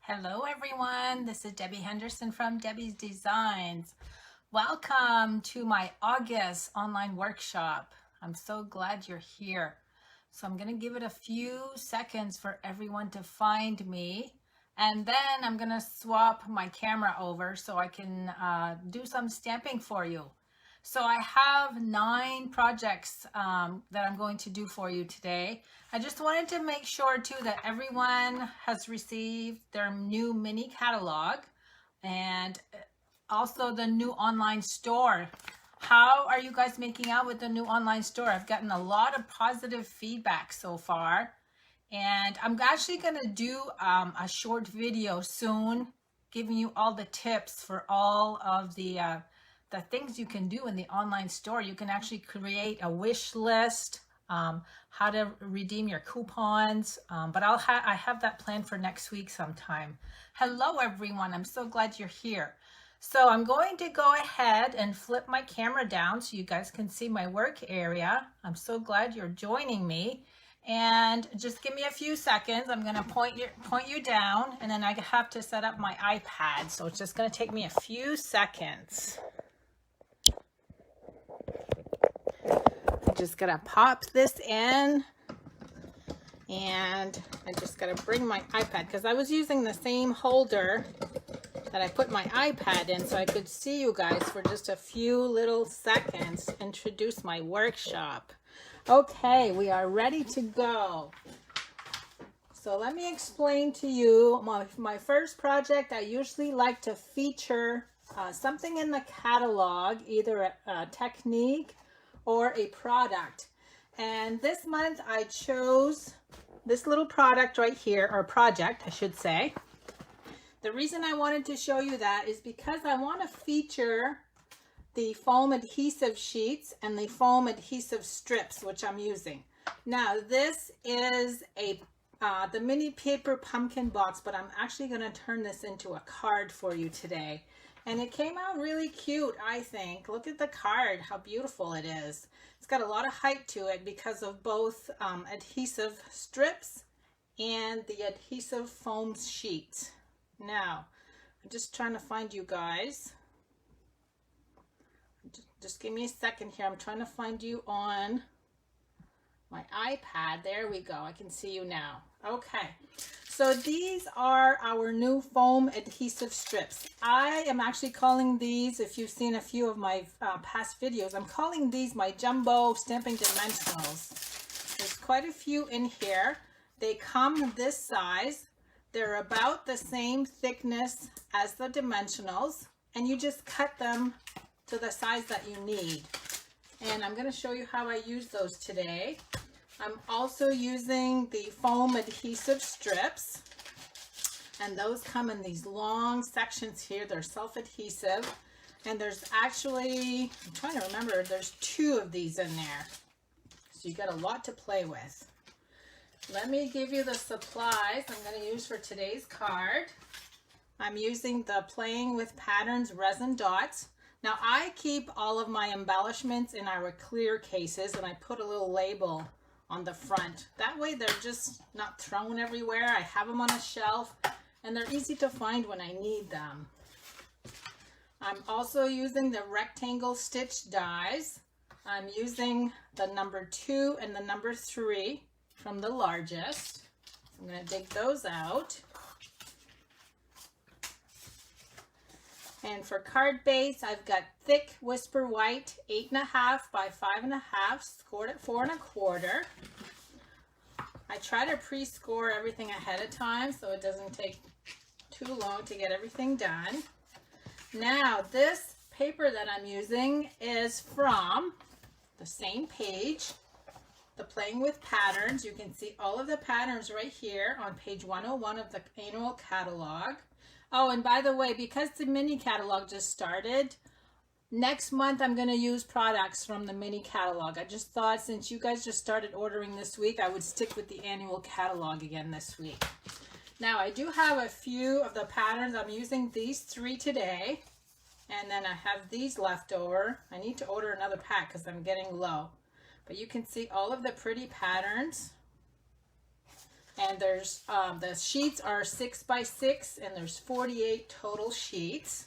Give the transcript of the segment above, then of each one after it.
Hello everyone, this is Debbie Henderson from Debbie's Designs. Welcome to my August online workshop. I'm so glad you're here. So I'm going to give it a few seconds for everyone to find me, and then I'm going to swap my camera over so I can do some stamping for you. So I have 9 projects that I'm going to do for you today. I just wanted to make sure too that everyone has received their new mini catalog and also the new online store. How are you guys making out with the new online store? I've gotten a lot of positive feedback so far, and I'm actually going to do a short video soon giving you all the tips for all of the things you can do in the online store. You can actually create a wish list, how to redeem your coupons, but I have that planned for next week sometime. Hello everyone, I'm so glad you're here. So I'm going to go ahead and flip my camera down so you guys can see my work area. I'm so glad you're joining me. And just give me a few seconds. I'm going to point you down, and then I have to set up my iPad. So it's just going to take me a few seconds. I'm just going to pop this in, and I just got to bring my iPad because I was using the same holder that I put my iPad in so I could see you guys for just a few little seconds, introduce my workshop. Okay, we are ready to go. So let me explain to you my first project. I usually like to feature something in the catalog, either a technique or a product. And this month I chose this little product right here, or project I should say. The reason I wanted to show you that is because I want to feature the foam adhesive sheets and the foam adhesive strips, which I'm using. Now this is the mini paper pumpkin box, but I'm actually going to turn this into a card for you today. And it came out really cute, I think. Look at the card, how beautiful it is. It's got a lot of height to it because of both adhesive strips and the adhesive foam sheet. Now, I'm just trying to find you guys. Just give me a second here. I'm trying to find you on my iPad. There we go. I can see you now. Okay. So these are our new foam adhesive strips. I am actually calling these, if you've seen a few of my past videos, I'm calling these my jumbo stamping dimensionals. There's quite a few in here. They come this size. They're about the same thickness as the dimensionals, and you just cut them to the size that you need. And I'm going to show you how I use those today. I'm also using the foam adhesive strips, and those come in these long sections here. They're self-adhesive, and there's actually, I'm trying to remember, there's 2 of these in there. So you got a lot to play with. Let me give you the supplies I'm going to use for today's card. I'm using the Playing with Patterns resin dots. Now I keep all of my embellishments in our clear cases, and I put a little label on the front. That way they're just not thrown everywhere. I have them on a shelf, and they're easy to find when I need them. I'm also using the rectangle stitch dies. I'm using the number 2 and the number 3 from the largest. I'm going to dig those out. And for card base, I've got thick Whisper White 8.5 by 5.5, scored at 4 1/4. I try to pre-score everything ahead of time so it doesn't take too long to get everything done. Now this paper that I'm using is from the same page, the Playing with Patterns. You can see all of the patterns right here on page 101 of the annual catalog. Oh, and by the way, because the mini catalog just started, next month I'm going to use products from the mini catalog. I just thought since you guys just started ordering this week, I would stick with the annual catalog again this week. Now I do have a few of the patterns. I'm using these 3 today, and then I have these left over. I need to order another pack because I'm getting low. But you can see all of the pretty patterns. And there's the sheets are 6 by 6, and there's 48 total sheets.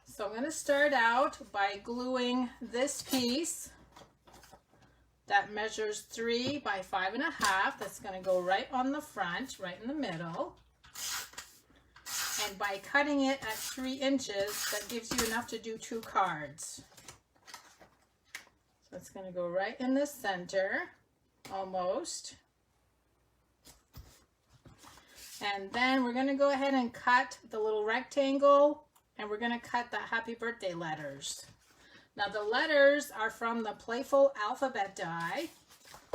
So I'm going to start out by gluing this piece that measures 3 by 5.5. That's going to go right on the front, right in the middle. And by cutting it at 3 inches, that gives you enough to do 2 cards. So it's going to go right in the center, almost. And then we're going to go ahead and cut the little rectangle, and we're going to cut the happy birthday letters. Now the letters are from the Playful Alphabet die.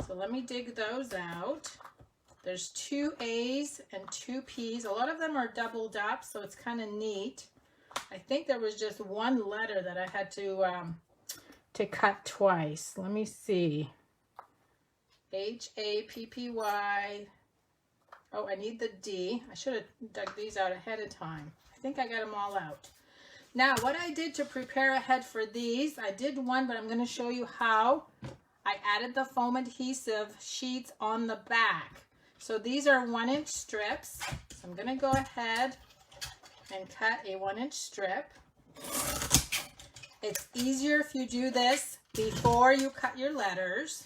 So let me dig those out. There's 2 A's and 2 P's. A lot of them are doubled up, so it's kind of neat. I think there was just one letter that I had to cut twice. Let me see. H-A-P-P-Y. Oh, I need the D. I should have dug these out ahead of time. I think I got them all out. Now, what I did to prepare ahead for these, I did one, but I'm going to show you how. I added the foam adhesive sheets on the back. So these are 1-inch strips. So I'm going to go ahead and cut a 1-inch strip. It's easier if you do this before you cut your letters.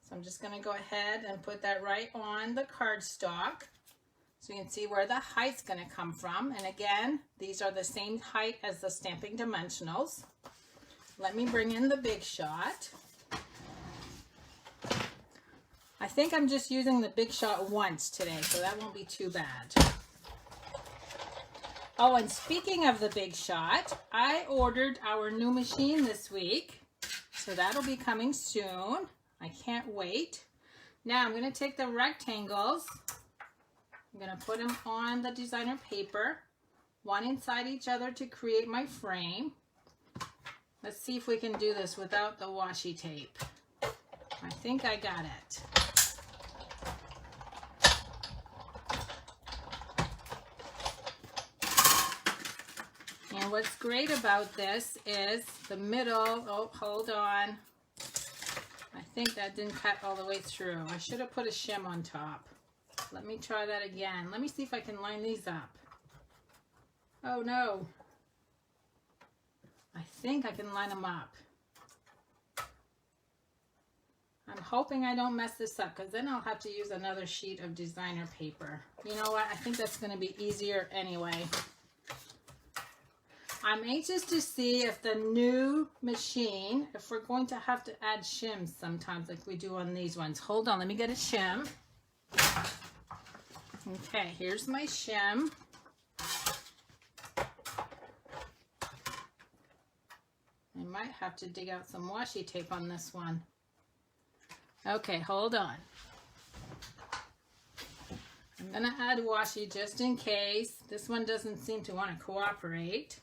So I'm just going to go ahead and put that right on the cardstock so you can see where the height's going to come from. And again, these are the same height as the stamping dimensionals. Let me bring in the Big Shot. I think I'm just using the Big Shot once today, so that won't be too bad. Oh, and speaking of the Big Shot, I ordered our new machine this week, so that'll be coming soon. I can't wait. Now I'm going to take the rectangles. I'm going to put them on the designer paper, one inside each other to create my frame. Let's see if we can do this without the washi tape. I think I got it. And what's great about this is the middle. Oh, hold on. I think that didn't cut all the way through. I should have put a shim on top. Let me try that again. Let me see if I can line these up. Oh no. I think I can line them up. I'm hoping I don't mess this up, because then I'll have to use another sheet of designer paper. You know what? I think that's going to be easier anyway. I'm anxious to see if the new machine, if we're going to have to add shims sometimes like we do on these ones. Hold on, let me get a shim. Okay, here's my shim. I might have to dig out some washi tape on this one. Okay, hold on. I'm going to add washi just in case. This one doesn't seem to want to cooperate.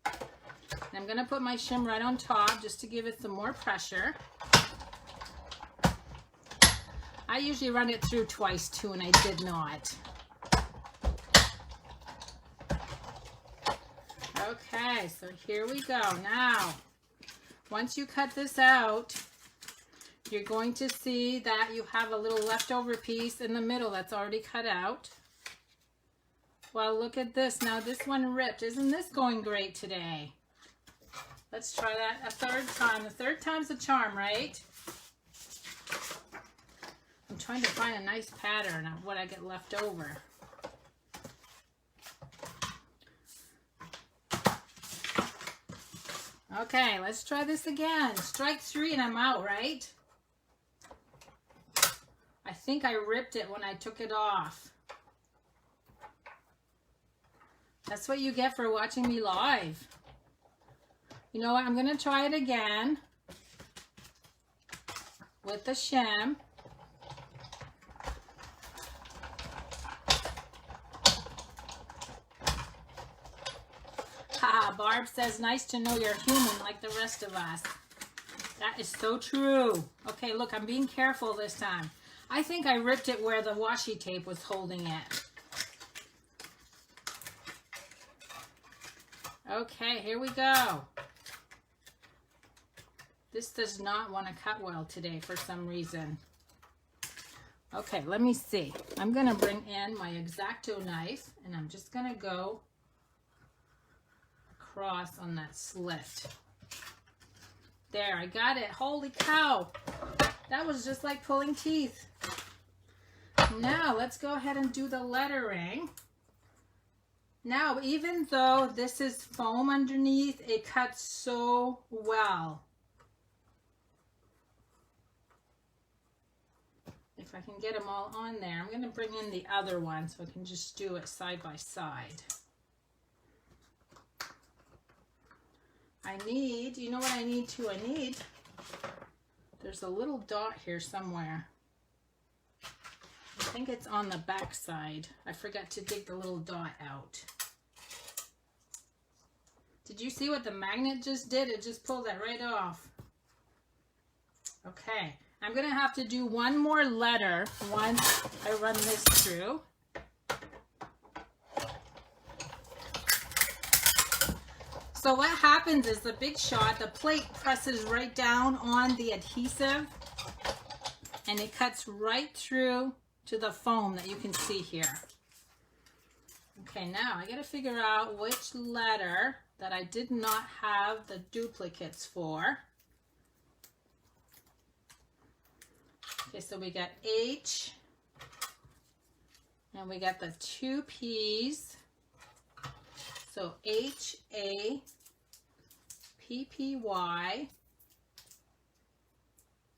And I'm going to put my shim right on top just to give it some more pressure. I usually run it through twice too, and I did not. Okay, so here we go. Now, once you cut this out, you're going to see that you have a little leftover piece in the middle that's already cut out. Well, look at this. Now this one ripped. Isn't this going great today? Let's try that a third time. The third time's the charm, right? I'm trying to find a nice pattern of what I get left over. Okay, let's try this again. Strike 3 and I'm out, right? I think I ripped it when I took it off. That's what you get for watching me live. You know what? I'm going to try it again with the shim. Haha, Barb says, nice to know you're human like the rest of us. That is so true. Okay, look, I'm being careful this time. I think I ripped it where the washi tape was holding it. Okay, here we go. This does not want to cut well today for some reason. Okay, let me see. I'm going to bring in my X-Acto knife and I'm just going to go across on that slit. There, I got it. Holy cow. That was just like pulling teeth. Now, let's go ahead and do the lettering. Now, even though this is foam underneath, it cuts so well. If I can get them all on there, I'm going to bring in the other one so I can just do it side by side. I need, you know what I need too? There's a little dot here somewhere. I think it's on the back side. I forgot to dig the little dot out. Did you see what the magnet just did? It just pulled that right off. Okay, I'm gonna have to do one more letter once I run this through. So what happens is the Big Shot, the plate presses right down on the adhesive and it cuts right through to the foam that you can see here. Okay, now I gotta figure out which letter that I did not have the duplicates for. Okay, so we got H, and we got the two P's. So H-A-P-P-Y.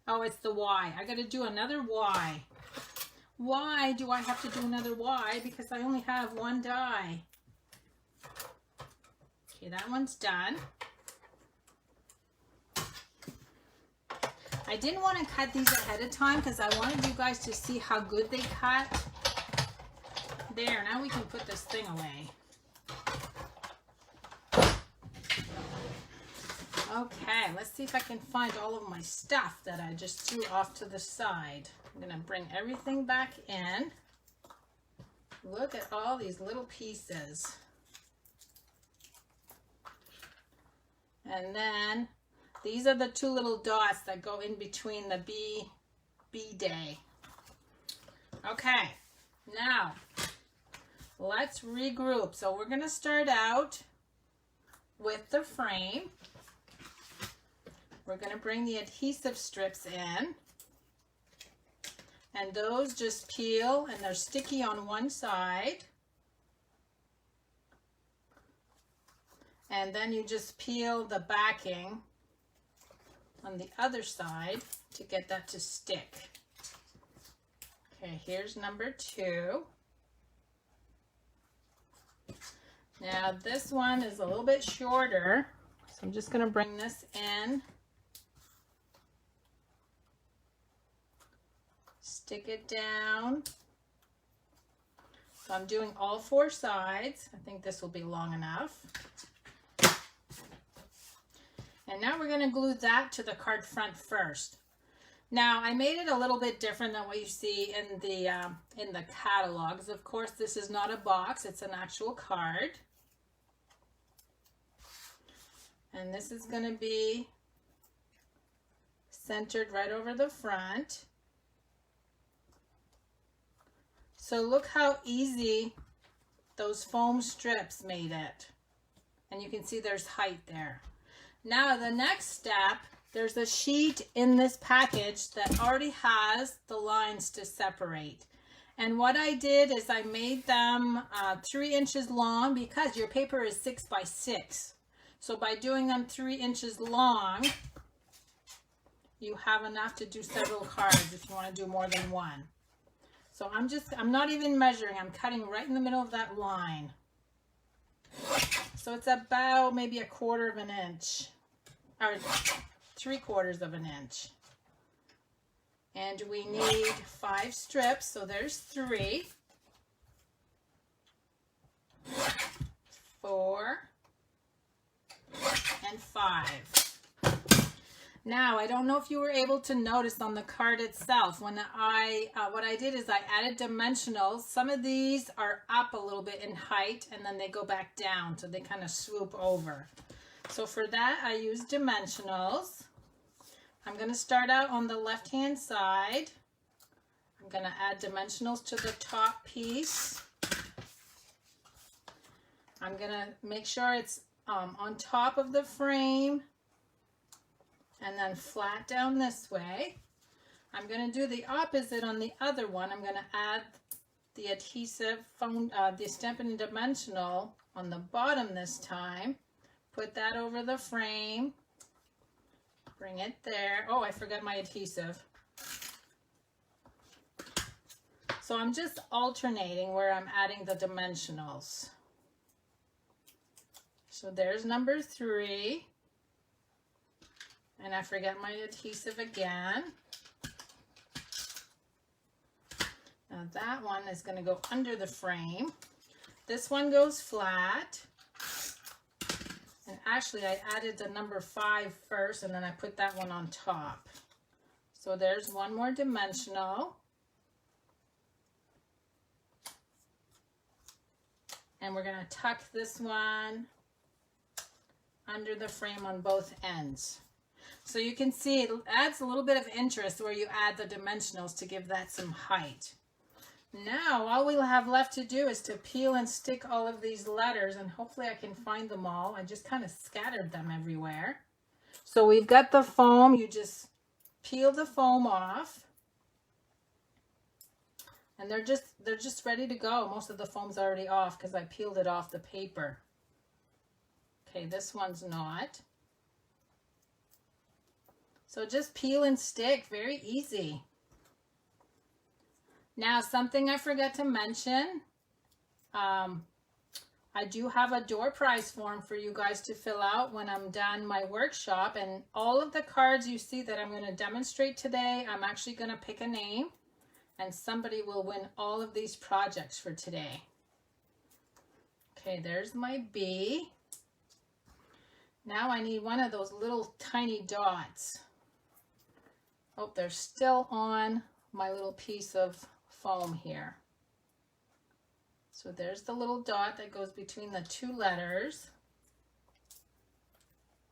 Oh, it's the Y. I got to do another Y. Why do I have to do another Y? Because I only have one die. Okay, that one's done. I didn't want to cut these ahead of time because I wanted you guys to see how good they cut. There, now we can put this thing away. Okay, let's see if I can find all of my stuff that I just threw off to the side. I'm going to bring everything back in. Look at all these little pieces. And then these are the two little dots that go in between the B day. Okay, now let's regroup. So we're going to start out with the frame. We're going to bring the adhesive strips in, and those just peel and they're sticky on one side, and then you just peel the backing on the other side to get that to stick. Okay, here's number 2. Now this one is a little bit shorter, so I'm just going to bring this in. Stick it down. So I'm doing all 4 sides. I think this will be long enough. And now we're going to glue that to the card front first. Now I made it a little bit different than what you see in the catalogs. Of course, this is not a box, it's an actual card. And this is going to be centered right over the front. So look how easy those foam strips made it. And you can see there's height there. Now the next step, there's a sheet in this package that already has the lines to separate. And what I did is I made them 3 inches long because your paper is 6 by 6. So by doing them 3 inches long, you have enough to do several cards if you want to do more than one. So I'm not even measuring, I'm cutting right in the middle of that line. So it's about maybe 1/4 of an inch, or 3/4 of an inch. And we need 5 strips, so there's 3, 4, and 5. Now, I don't know if you were able to notice on the card itself, when what I did is I added dimensionals. Some of these are up a little bit in height and then they go back down, so they kind of swoop over. So for that, I used dimensionals. I'm going to start out on the left-hand side. I'm going to add dimensionals to the top piece. I'm going to make sure it's on top of the frame and then flat down this way. I'm going to do the opposite on the other one. I'm going to add the adhesive, the Stampin' Dimensional on the bottom this time. Put that over the frame. Bring it there. Oh, I forgot my adhesive. So I'm just alternating where I'm adding the dimensionals. So there's number 3. And I forget my adhesive again. Now that one is going to go under the frame. This one goes flat. And actually I added the number 5 first and then I put that one on top. So there's one more dimensional. And we're going to tuck this one under the frame on both ends. So you can see it adds a little bit of interest where you add the dimensionals to give that some height. Now all we'll have left to do is to peel and stick all of these letters, and hopefully I can find them all. I just kind of scattered them everywhere. So we've got the foam. You just peel the foam off. And they're just ready to go. Most of the foam's already off because I peeled it off the paper. Okay, this one's not. So just peel and stick, very easy. Now, something I forgot to mention, I do have a door prize form for you guys to fill out when I'm done my workshop, and all of the cards you see that I'm going to demonstrate today, I'm actually going to pick a name, and somebody will win all of these projects for today. Okay, there's my B. Now I need one of those little tiny dots. Oh, they're still on my little piece of foam here. So there's the little dot that goes between the 2 letters.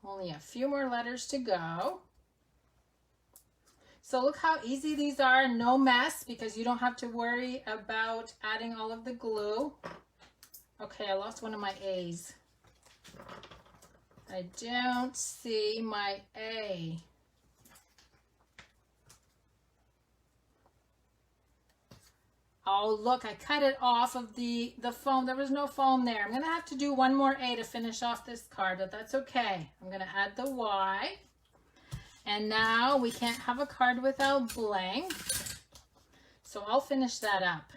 Only a few more letters to go. So look how easy these are, no mess, because you don't have to worry about adding all of the glue. Okay, I lost one of my A's. I don't see my A. Oh, look, I cut it off of the foam. There was no foam there. I'm going to have to do one more A to finish off this card, but that's okay. I'm going to add the Y. And now we can't have a card without bling. So I'll finish that up.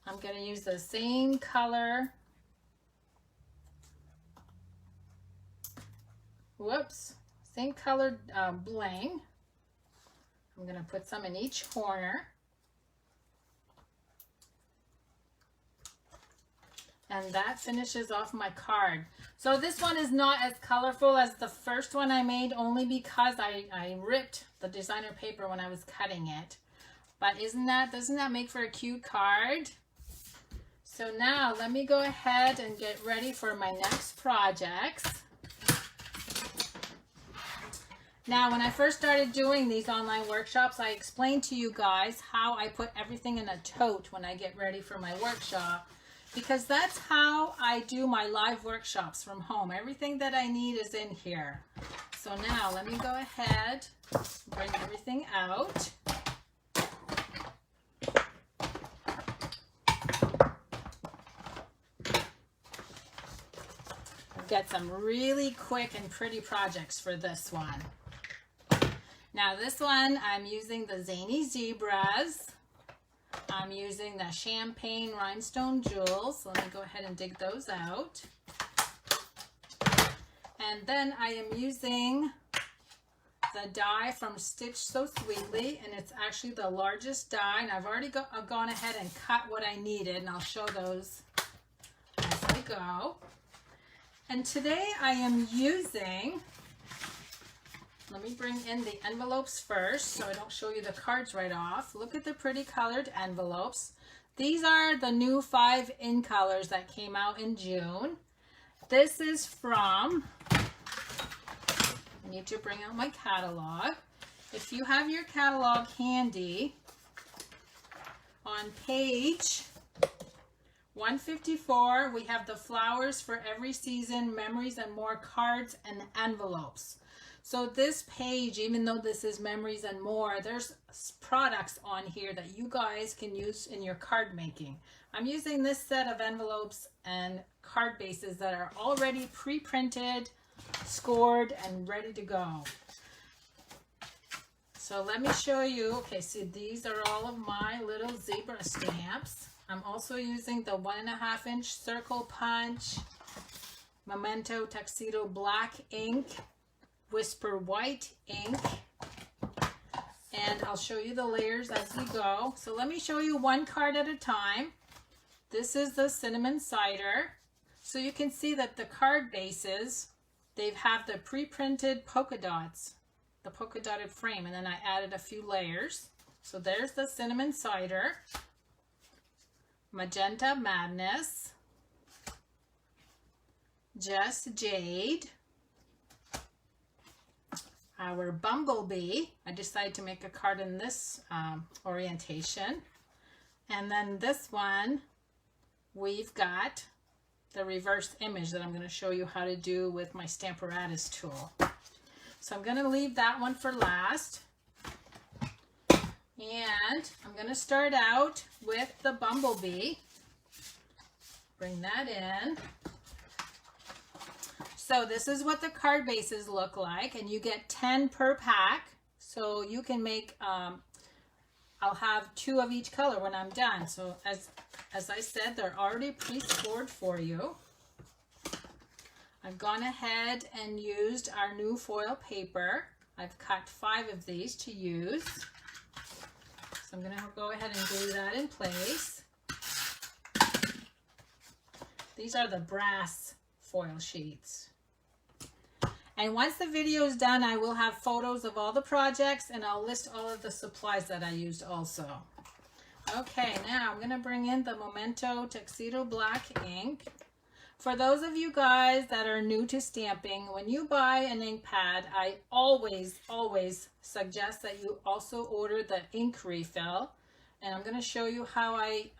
I'm going to use the same color. Whoops. Same colored bling. I'm going to put some in each corner. And that finishes off my card. So this one is not as colorful as the first one I made, only because I ripped the designer paper when I was cutting it. But doesn't that make for a cute card? So now let me go ahead and get ready for my next projects. Now, when I first started doing these online workshops, I explained to you guys how I put everything in a tote when I get ready for my workshop. Because that's how I do my live workshops from home. Everything that I need is in here. So now let me go ahead, bring everything out. I've got some really quick and pretty projects for this one. Now this one, I'm using the Zany Zebras. I'm using the Champagne Rhinestone Jewels. Let me go ahead and dig those out. And then I am using the die from Stitch So Sweetly, and it's actually the largest die, and I've already gone ahead and cut what I needed, and I'll show those as I go. And today I am using, let me bring in the envelopes first so I don't show you the cards right off. Look at the pretty colored envelopes. These are the new 5 in colors that came out in June. This is from, let I need to bring out my catalog. If you have your catalog handy, on page 154, we have the flowers for every season, memories and more, cards and envelopes. So this page, even though this is memories and more, there's products on here that you guys can use in your card making. I'm using this set of envelopes and card bases that are already pre-printed, scored, and ready to go. So let me show you. Okay, so these are all of my little zebra stamps. I'm also using the 1.5 inch circle punch, Memento Tuxedo black ink, Whisper white ink, and I'll show you the layers as we go. So let me show you one card at a time. This is the cinnamon cider. So you can see that the card bases, they have the pre-printed polka dots, the polka dotted frame, and then I added a few layers. So there's the cinnamon cider, Magenta Madness, Just Jade, our Bumblebee. I decided to make a card in this orientation. And then this one, we've got the reverse image that I'm going to show you how to do with my Stamparatus tool. So I'm going to leave that one for last. And I'm going to start out with the Bumblebee. Bring that in. So this is what the card bases look like, and you get 10 per pack. So you can make, I'll have 2 of each color when I'm done. So as I said, they're already pre-scored for you. I've gone ahead and used our new foil paper. I've cut 5 of these to use. So I'm going to go ahead and glue that in place. These are the brass foil sheets. And once the video is done, I will have photos of all the projects, and I'll list all of the supplies that I used also. Okay, now I'm going to bring in the Memento Tuxedo black ink. For those of you guys that are new to stamping, when you buy an ink pad, I always suggest that you also order the ink refill. And I'm going to show you how I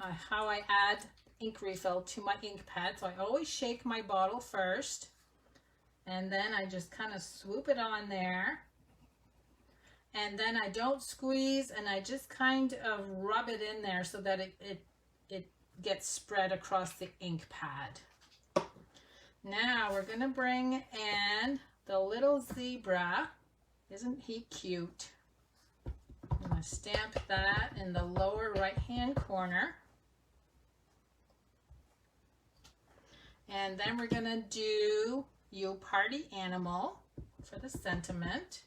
add ink refill to my ink pad. So I always shake my bottle first, and then I just kind of swoop it on there. And then I don't squeeze, and I just kind of rub it in there so that it gets spread across the ink pad. Now we're going to bring in the little zebra. Isn't he cute? I'm going to stamp that in the lower right hand corner. And then we're going to do You Party Animal for the sentiment.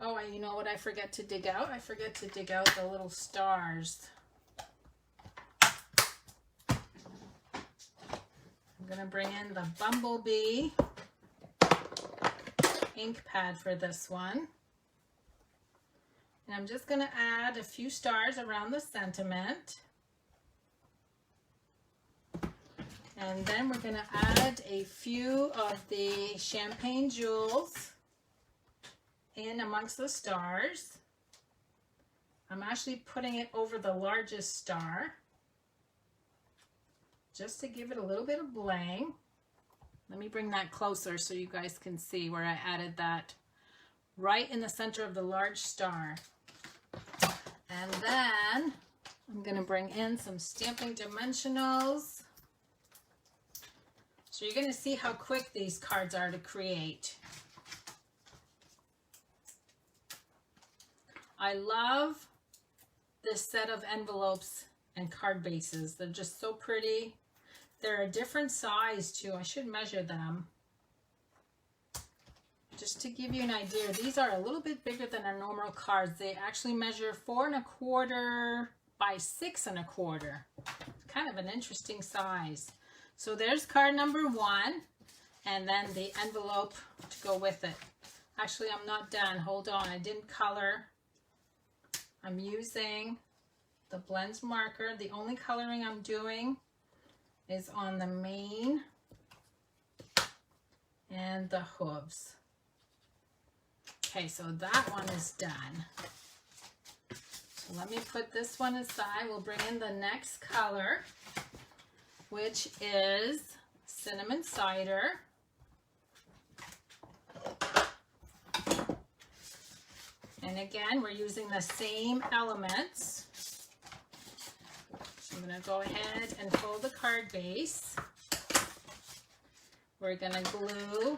Oh, and you know what I forget to dig out? I forget to dig out the little stars. I'm going to bring in the Bumblebee ink pad for this one. And I'm just going to add a few stars around the sentiment. And then we're going to add a few of the champagne jewels in amongst the stars. I'm actually putting it over the largest star, just to give it a little bit of bling. Let me bring that closer so you guys can see where I added that right in the center of the large star. And then I'm going to bring in some stamping dimensionals. So you're going to see how quick these cards are to create. I love this set of envelopes and card bases. They're just so pretty. They're a different size too. I should measure them. Just to give you an idea, these are a little bit bigger than our normal cards. They actually measure 4 1/4 by 6 1/4. Kind of an interesting size. So there's card number 1, and then the envelope to go with it. Actually, I'm not done. Hold on. I didn't color. I'm using the blends marker. The only coloring I'm doing is on the main and the hooves. Okay, so that one is done. So let me put this one aside. We'll bring in the next color, which is cinnamon cider. And again, we're using the same elements. So I'm going to go ahead and fold the card base. We're going to glue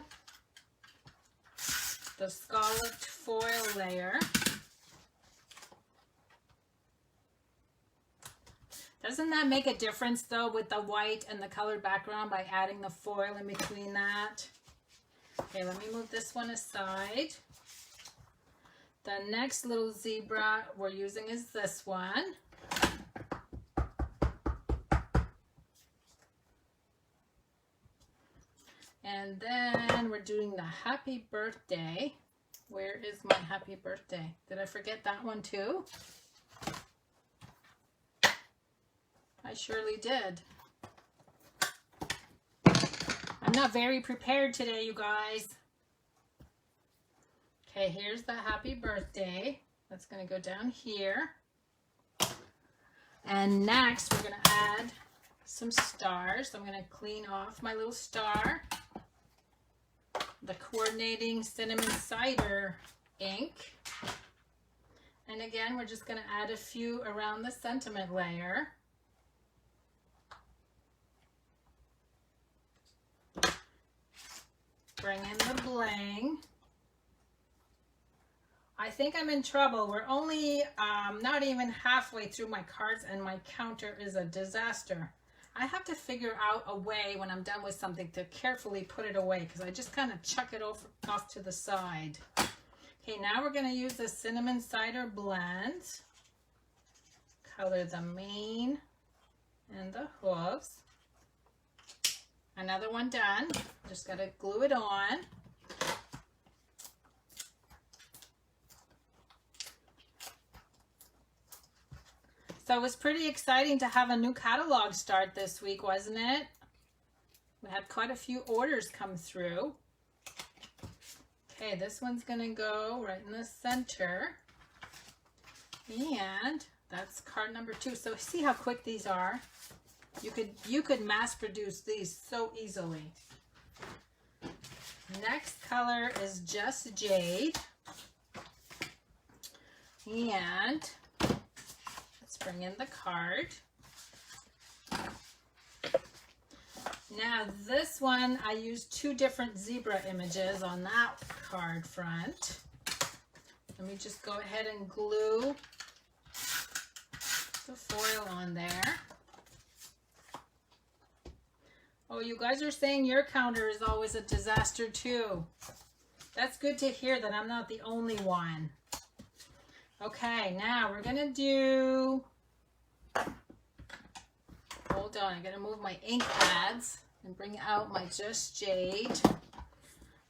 the scalloped foil layer. Doesn't that make a difference though with the white and the colored background by adding the foil in between that? Okay, let me move this one aside. The next little zebra we're using is this one. And then we're doing the happy birthday. Where is my happy birthday? Did I forget that one too? I surely did. I'm not very prepared today, you guys. Okay, here's the happy birthday. That's going to go down here. And next we're going to add some stars. So I'm going to clean off my little star. The coordinating cinnamon cider ink. And again, we're just going to add a few around the sentiment layer. Bring in the bling. I think I'm in trouble. We're only not even halfway through my cards and my counter is a disaster. I have to figure out a way when I'm done with something to carefully put it away because I just kind of chuck it off to the side. Okay, now we're going to use the cinnamon cider blend. Color the mane and the hooves. Another one done. Just got to glue it on. So it was pretty exciting to have a new catalog start this week, wasn't it? We had quite a few orders come through. Okay, this one's going to go right in the center. And that's card number 2. So see how quick these are? You could mass produce these so easily. Next color is Just Jade. And let's bring in the card. Now this one, I used 2 different zebra images on that card front. Let me just go ahead and glue the foil on there. Oh, you guys are saying your counter is always a disaster too. That's good to hear that I'm not the only one. Okay, now we're going to do... Hold on, I'm going to move my ink pads and bring out my Just Jade.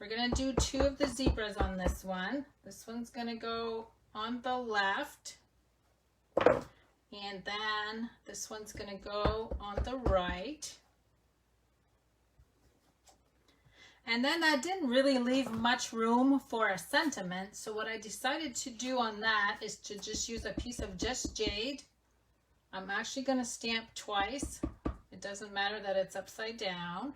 We're going to do 2 of the zebras on this one. This one's going to go on the left. And then this one's going to go on the right. And then that didn't really leave much room for a sentiment. So what I decided to do on that is to just use a piece of Just Jade. I'm actually going to stamp twice. It doesn't matter that it's upside down.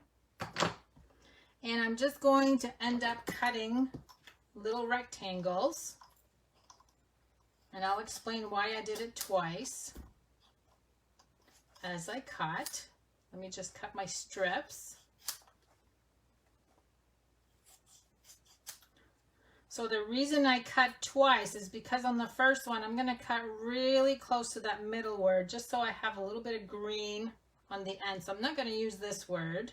And I'm just going to end up cutting little rectangles. And I'll explain why I did it twice as I cut. Let me just cut my strips. So the reason I cut twice is because on the first one, I'm going to cut really close to that middle word, just so I have a little bit of green on the end. So I'm not going to use this word.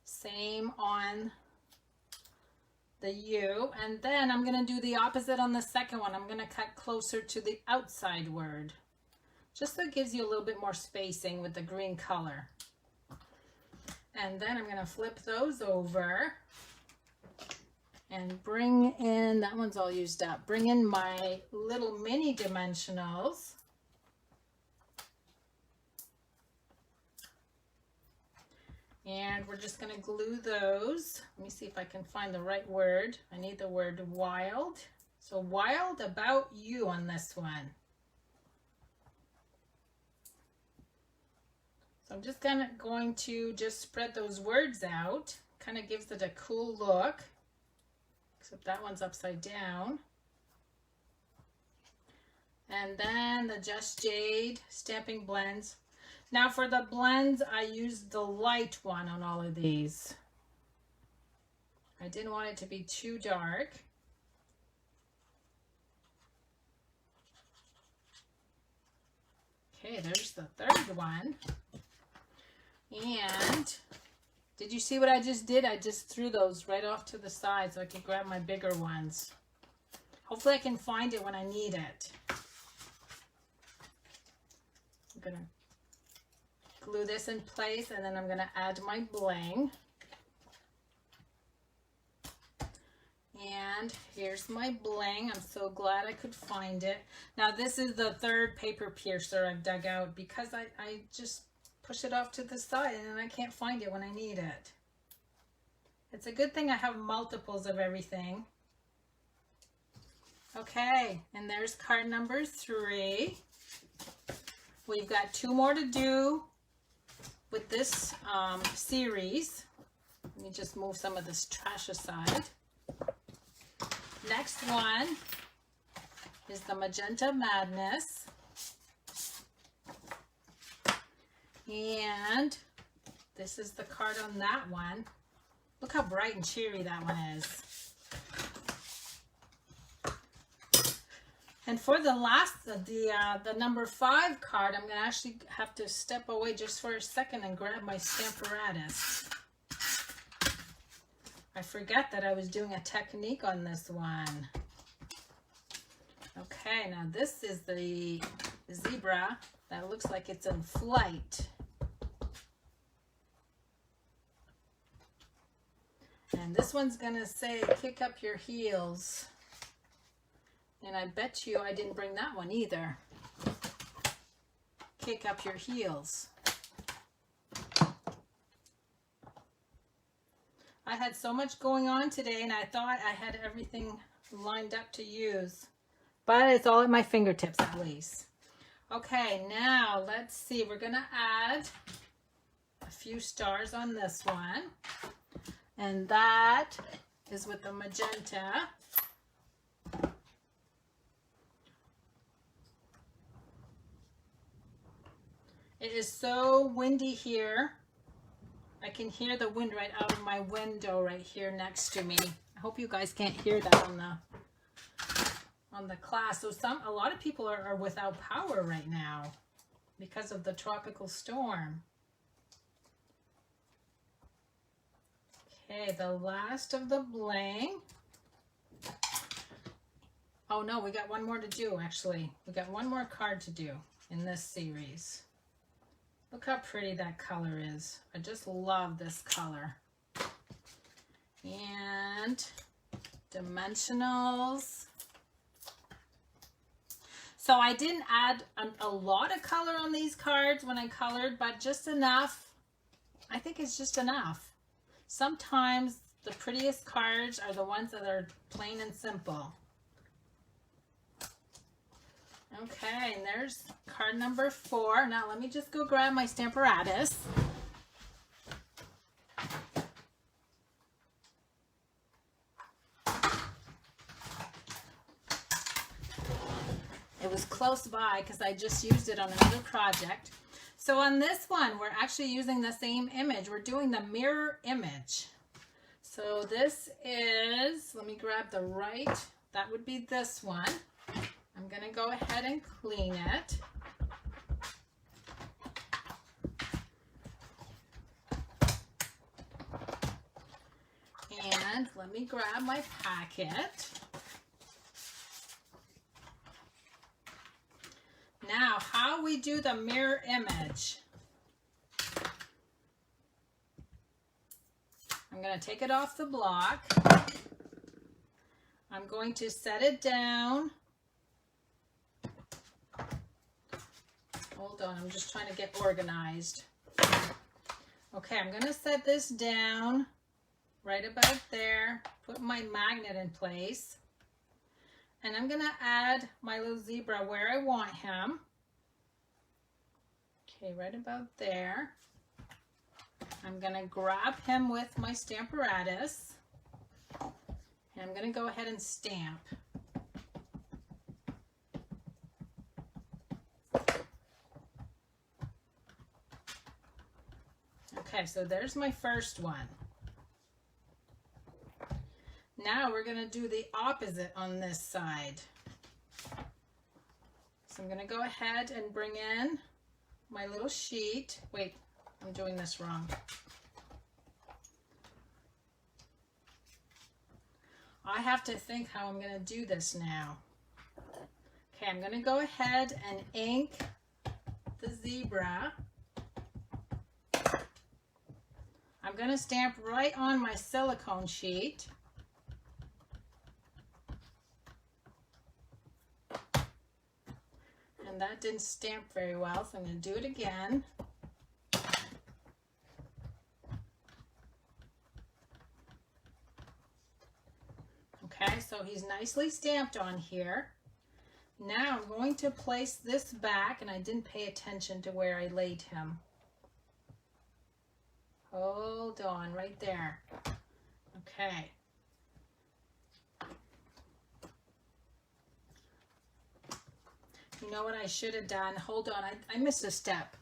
Same on the U. And then I'm going to do the opposite on the second one. I'm going to cut closer to the outside word, just so it gives you a little bit more spacing with the green color. And then I'm going to flip those over. And bring in, that one's all used up, bring in my little mini dimensionals. And we're just gonna glue those. Let me see if I can find the right word. I need the word wild. So wild about you on this one. So I'm just going to just spread those words out. Kind of gives it a cool look. Except that one's upside down. And then the Just Jade Stamping Blends. Now for the blends, I used the light one on all of these. I didn't want it to be too dark. Okay, there's the third one. And did you see what I just did? I just threw those right off to the side so I could grab my bigger ones. Hopefully I can find it when I need it. I'm gonna glue this in place and then I'm gonna add my bling. And here's my bling. I'm so glad I could find it. Now this is the third paper piercer I've dug out because I just push it off to the side and then I can't find it when I need it. It's a good thing I have multiples of everything. Okay, and there's card number 3. We've got 2 more to do with this series. Let me just move some of this trash aside. Next one is the Magenta Madness. And this is the card on that one. Look how bright and cheery that one is. And for the last, the number 5 card, I'm going to actually have to step away just for a second and grab my Stamparatus. I forgot that I was doing a technique on this one. Okay, now this is the zebra that looks like it's in flight. And this one's gonna say, kick up your heels. And I bet you I didn't bring that one either. Kick up your heels. I had so much going on today and I thought I had everything lined up to use. But it's all at my fingertips at least. Okay, now let's see. We're gonna add a few stars on this one. And that is with the magenta. It is so windy here. I can hear the wind right out of my window right here next to me. I hope you guys can't hear that on the class. So a lot of people are without power right now because of the tropical storm. Okay, the last of the bling. Oh no, we got one more to do actually. We got one more card to do in this series. Look how pretty that color is. I just love this color. And dimensionals. So I didn't add a lot of color on these cards when I colored, but just enough. I think it's just enough. Sometimes the prettiest cards are the ones that are plain and simple. Okay, and there's card number 4. Now let me just go grab my Stamparatus. It was close by because I just used it on another project. So on this one, we're actually using the same image. We're doing the mirror image. So this is, let me grab the right, that would be this one. I'm going to go ahead and clean it. And let me grab my packet. Now, how we do the mirror image. I'm going to take it off the block. I'm going to set it down. Hold on, I'm just trying to get organized. Okay, I'm gonna set this down right about there, put my magnet in place, and I'm gonna add my little zebra where I want him. Okay, right about there. I'm gonna grab him with my Stamparatus, and I'm gonna go ahead and stamp. Okay, so there's my first one. Now we're going to do the opposite on this side. So I'm going to go ahead and bring in my little sheet. Wait, I'm doing this wrong. I have to think how I'm going to do this now. Okay, I'm going to go ahead and ink the zebra. I'm going to stamp right on my silicone sheet. And that didn't stamp very well, so I'm going to do it again. Okay, so he's nicely stamped on here. Now I'm going to place this back, and I didn't pay attention to where I laid him. Hold on, right there. Okay. You know what I should have done? Hold on, I missed a step.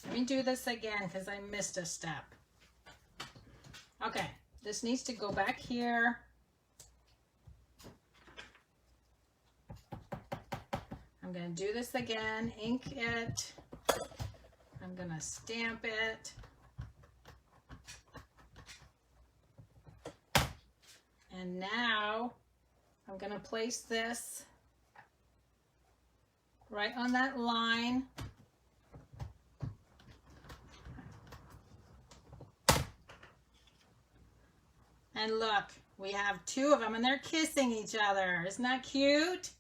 Let me do this again because I missed a step. Okay, this needs to go back here. I'm going to do this again, ink it. I'm going to stamp it. And now I'm going to place this right on that line. And look, we have two of them and they're kissing each other. Isn't that cute?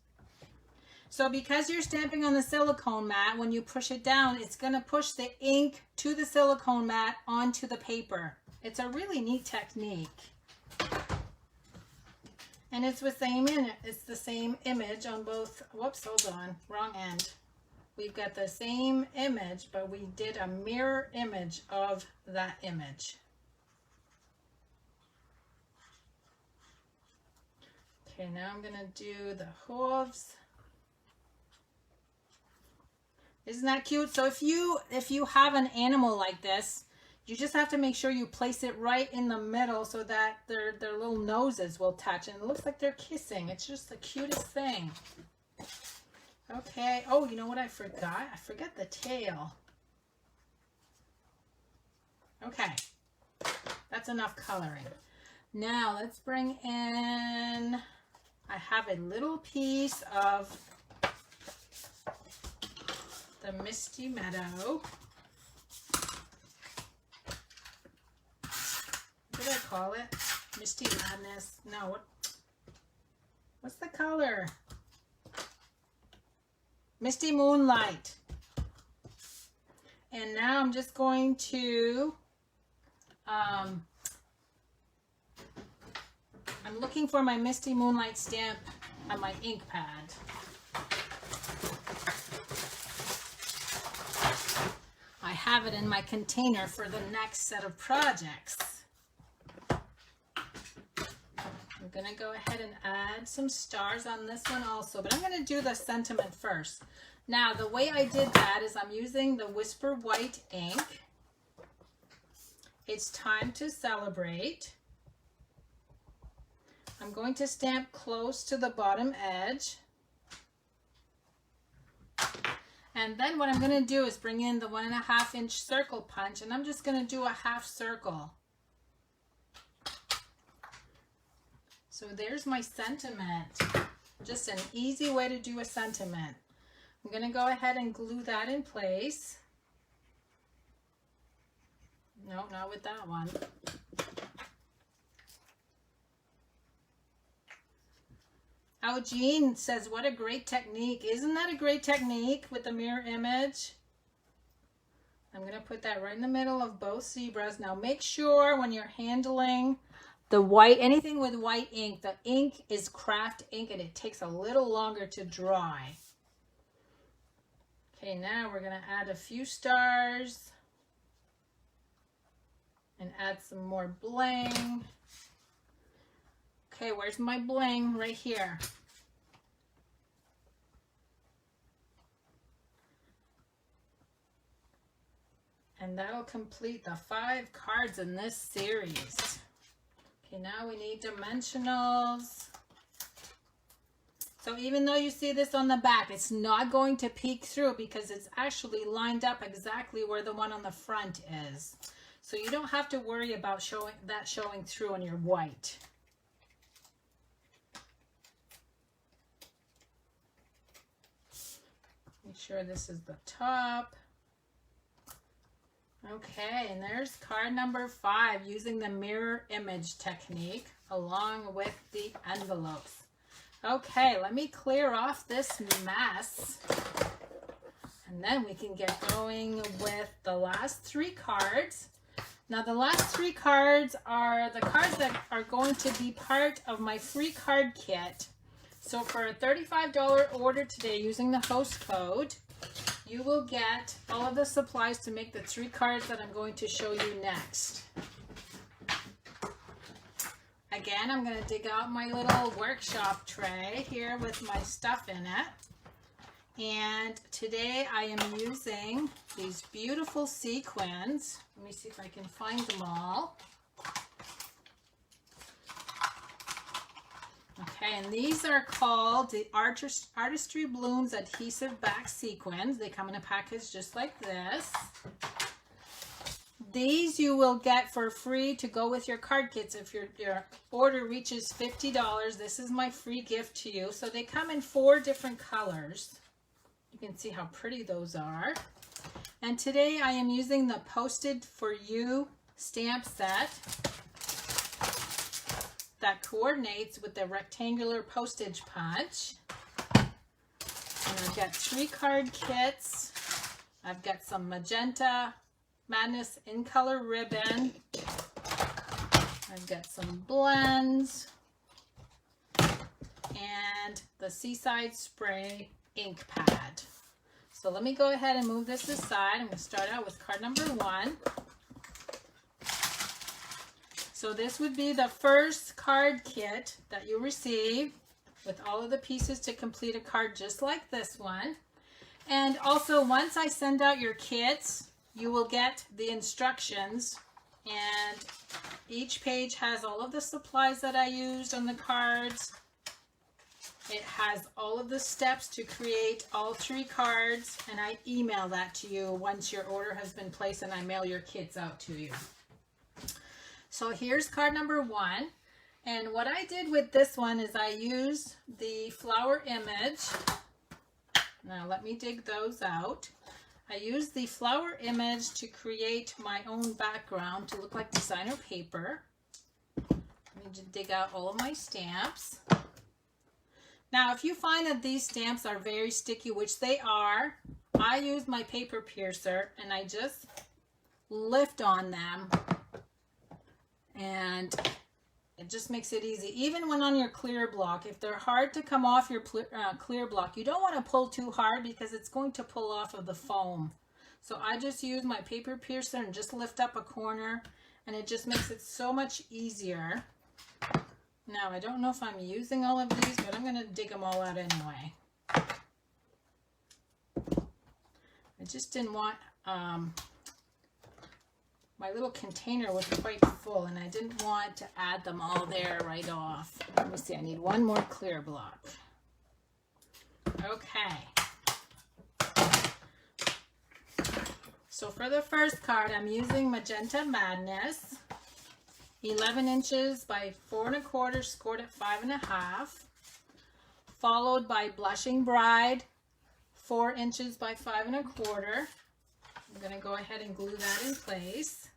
So because you're stamping on the silicone mat, when you push it down, it's going to push the ink to the silicone mat onto the paper. It's a really neat technique. And it's the same image on both. Whoops, hold on, wrong end. We've got the same image, but we did a mirror image of that image. Okay, now I'm gonna do the hooves. Isn't that cute? So if you have an animal like this, you just have to make sure you place it right in the middle so that their little noses will touch. And it looks like they're kissing. It's just the cutest thing. Okay. Oh, you know what I forgot? I forgot the tail. Okay. That's enough coloring. Now let's bring in, I have a little piece of the Misty Meadow. What did I call it? Misty Madness. No, what's the color? Misty Moonlight. And now I'm just going to, I'm looking for my Misty Moonlight stamp on my ink pad. I have it in my container for the next set of projects. I'm going to go ahead and add some stars on this one also, but I'm going to do the sentiment first. Now, the way I did that is I'm using the Whisper White ink. It's time to celebrate. I'm going to stamp close to the bottom edge. And then what I'm going to do is bring in the 1.5 inch circle punch, and I'm just going to do a half circle. So there's my sentiment. Just an easy way to do a sentiment. I'm going to go ahead and glue that in place. No, not with that one. Oh, Jean says, what a great technique. Isn't that a great technique with the mirror image? I'm going to put that right in the middle of both zebras. Now make sure when you're handling the white, anything with white ink, the ink is craft ink and it takes a little longer to dry. Okay, now we're going to add a few stars and add some more bling. Okay, where's my bling? Right here. And that'll complete the 5 cards in this series. Okay, now we need dimensionals. So even though you see this on the back, it's not going to peek through because it's actually lined up exactly where the one on the front is. So you don't have to worry about showing through on your white. Make sure this is the top. Okay, and there's card number 5 using the mirror image technique along with the envelopes. Okay, let me clear off this mess and then we can get going with the last 3 cards. Now the last 3 cards are the cards that are going to be part of my free card kit. So for a $35 order today using the host code, you will get all of the supplies to make the 3 cards that I'm going to show you next. Again, I'm going to dig out my little workshop tray here with my stuff in it. And today I am using these beautiful sequins. Let me see if I can find them all. Okay, and these are called the Artistry Blooms Adhesive Back Sequins. They come in a package just like this. These you will get for free to go with your card kits if your order reaches $50. This is my free gift to you. So they come in 4 different colors. You can see how pretty those are. And today I am using the Postage for You stamp set that coordinates with the rectangular postage punch. And I've got 3 card kits. I've got some Magenta Madness in color ribbon. I've got some blends and the Seaside Spray ink pad. So let me go ahead and move this aside. I'm going to start out with card number 1. So this would be the first card kit that you receive with all of the pieces to complete a card just like this one. And also once I send out your kits, you will get the instructions, and each page has all of the supplies that I used on the cards. It has all of the steps to create all 3 cards, and I email that to you once your order has been placed and I mail your kits out to you. So here's card number 1, and what I did with this one is I used the flower image. Now let me dig those out. I used the flower image to create my own background to look like designer paper. Let me just dig out all of my stamps. Now if you find that these stamps are very sticky, which they are, I use my paper piercer and I just lift on them, and it just makes it easy. Even when on your clear block, if they're hard to come off your clear block, you don't want to pull too hard because it's going to pull off of the foam. So I just use my paper piercer and just lift up a corner, and it just makes it so much easier. Now I don't know if I'm using all of these, but I'm going to dig them all out anyway. I just didn't want my little container was quite full and I didn't want to add them all there right off. Let me see, I need one more clear block. Okay. So for the first card, I'm using Magenta Madness, 11 inches by 4 1/4, scored at 5 1/2, followed by Blushing Bride, 4 inches by 5 1/4. I'm going to go ahead and glue that in place.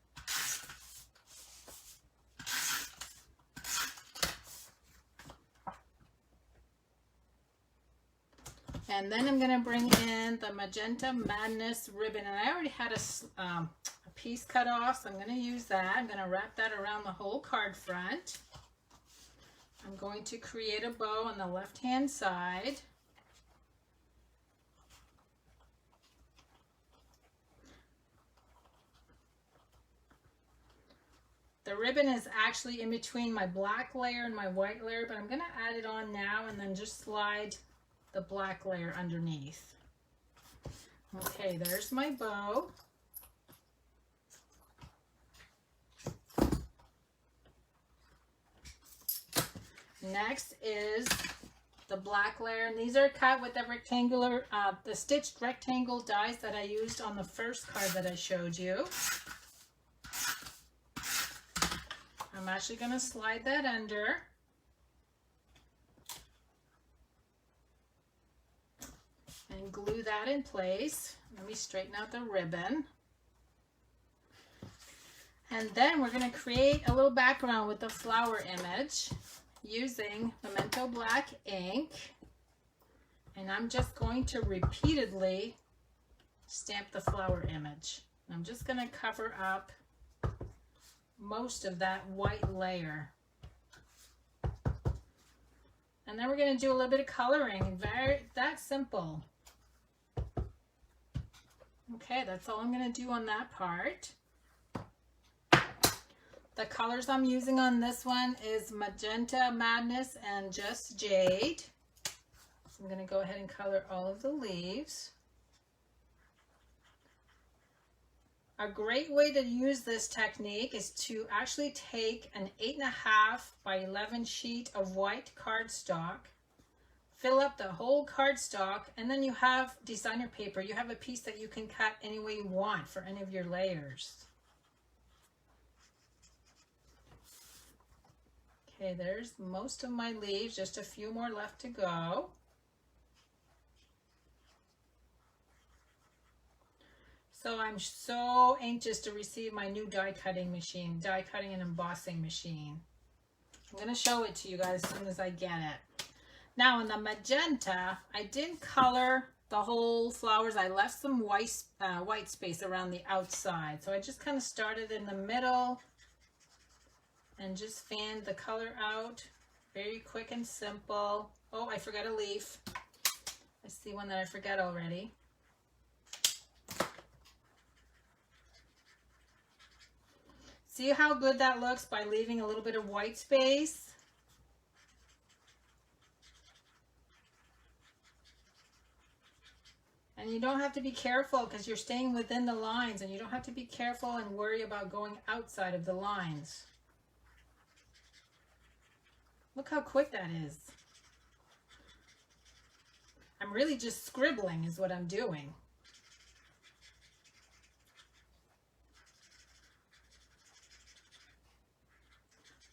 And then I'm going to bring in the Magenta Madness ribbon. And I already had a piece cut off, so I'm going to use that. I'm going to wrap that around the whole card front. I'm going to create a bow on the left-hand side. The ribbon is actually in between my black layer and my white layer, but I'm going to add it on now and then just slide the black layer underneath. Okay, there's my bow. Next is the black layer, and these are cut with the rectangular, the stitched rectangle dies that I used on the first card that I showed you. I'm actually going to slide that under. And glue that in place. Let me straighten out the ribbon. And then we're going to create a little background with the flower image using Memento Black ink. And I'm just going to repeatedly stamp the flower image. I'm just going to cover up most of that white layer. And then we're going to do a little bit of coloring. That's simple. Okay, that's all I'm going to do on that part. The colors I'm using on this one is Magenta Madness and Just Jade. So I'm going to go ahead and color all of the leaves. A great way to use this technique is to actually take an 8.5 by 11 sheet of white cardstock, fill up the whole cardstock, and then you have designer paper. You have a piece that you can cut any way you want for any of your layers. Okay, there's most of my leaves, just a few more left to go. So I'm so anxious to receive my new die cutting and embossing machine. I'm going to show it to you guys as soon as I get it. Now in the magenta, I didn't color the whole flowers. I left some white space around the outside. So I just kind of started in the middle and just fanned the color out. Very quick and simple. Oh, I forgot a leaf. I see one that I forgot already. See how good that looks by leaving a little bit of white space? And you don't have to be careful because you're staying within the lines, and you don't have to be careful and worry about going outside of the lines. Look how quick that is. I'm really just scribbling is what I'm doing.